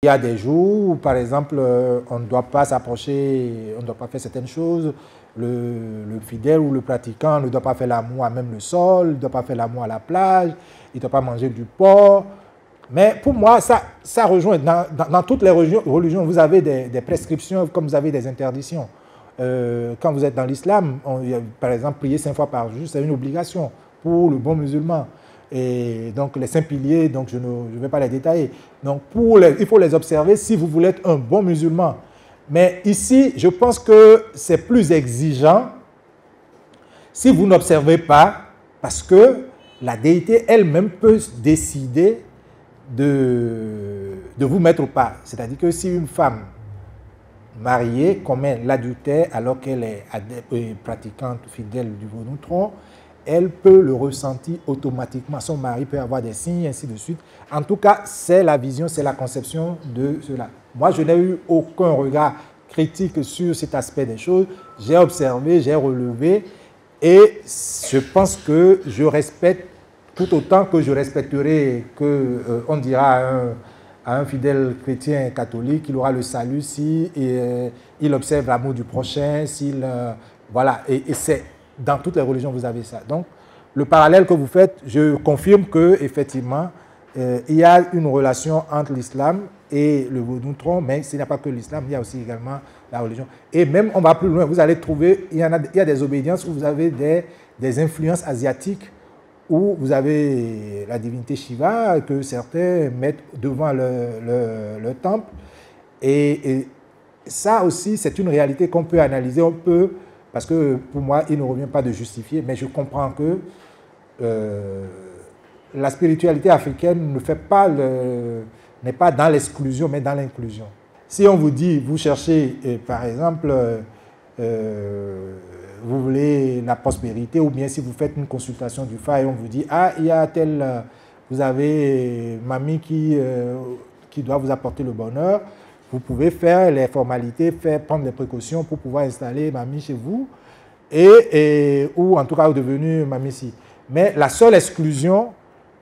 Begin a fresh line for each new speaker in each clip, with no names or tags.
Il y a des jours où, par exemple, on ne doit pas s'approcher, on ne doit pas faire certaines choses. Le fidèle ou le pratiquant ne doit pas faire l'amour à même le sol, il ne doit pas faire l'amour à la plage, il ne doit pas manger du porc. Mais pour moi, ça rejoint. Dans toutes les religions, vous avez des prescriptions comme vous avez des interdictions. Quand vous êtes dans l'islam, par exemple, prier 5 fois par jour, c'est une obligation pour le bon musulman. Et donc les 5 piliers, donc je ne vais pas les détailler. Donc il faut les observer si vous voulez être un bon musulman. Mais ici, je pense que c'est plus exigeant si vous n'observez pas, parce que la déité elle-même peut décider de vous mettre au pas. C'est-à-dire que si une femme mariée commet l'adultère alors qu'elle est pratiquante fidèle du vaudou, elle peut le ressentir automatiquement. Son mari peut avoir des signes, ainsi de suite. En tout cas, c'est la vision, c'est la conception de cela. Moi, je n'ai eu aucun regard critique sur cet aspect des choses. J'ai observé, j'ai relevé et je pense que je respecte tout autant que je respecterai qu'on dira à un fidèle chrétien catholique qu'il aura le salut si il observe l'amour du prochain, voilà, et c'est dans toutes les religions vous avez ça. Donc le parallèle que vous faites, je confirme que effectivement il y a une relation entre l'islam et le vaudou, mais ce n'est pas que l'islam, il y a aussi également la religion. Et même on va plus loin, vous allez trouver, il y a des obédiences où vous avez des influences asiatiques, où vous avez la divinité Shiva que certains mettent devant le temple. Et ça aussi, c'est une réalité qu'on peut analyser. On peut, parce que pour moi, il ne revient pas de justifier, mais je comprends que la spiritualité africaine n'est pas dans l'exclusion, mais dans l'inclusion. Si on vous dit, vous cherchez, par exemple, vous voulez la prospérité, ou bien si vous faites une consultation du FA et on vous dit, ah, il y a vous avez mamie qui doit vous apporter le bonheur, vous pouvez faire les formalités, prendre les précautions pour pouvoir installer mamie chez vous, ou en tout cas devenir mamie ici. Mais la seule exclusion,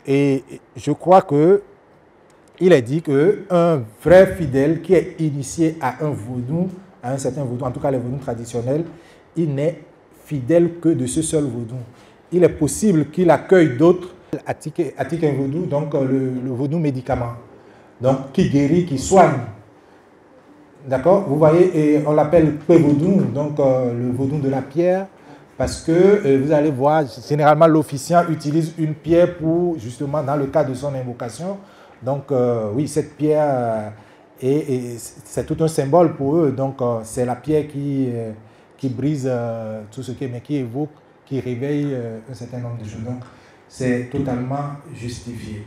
et je crois que il est dit qu'un vrai fidèle qui est initié à un vaudou, à un certain vaudou, en tout cas les vaudous traditionnels, il n'est fidèle que de ce seul vaudou. Il est possible qu'il accueille d'autres, attique un vaudou, donc le vaudou médicament, donc qui guérit, qui soigne. D'accord? Vous voyez, et on l'appelle vaudou, donc le vaudou de la pierre, parce que vous allez voir, généralement l'officiant utilise une pierre pour, justement, dans le cas de son invocation. Donc oui, cette pierre, c'est tout un symbole pour eux. Donc c'est la pierre qui brise tout ce qui est, mais qui évoque, qui réveille un certain nombre de choses. Donc c'est totalement justifié.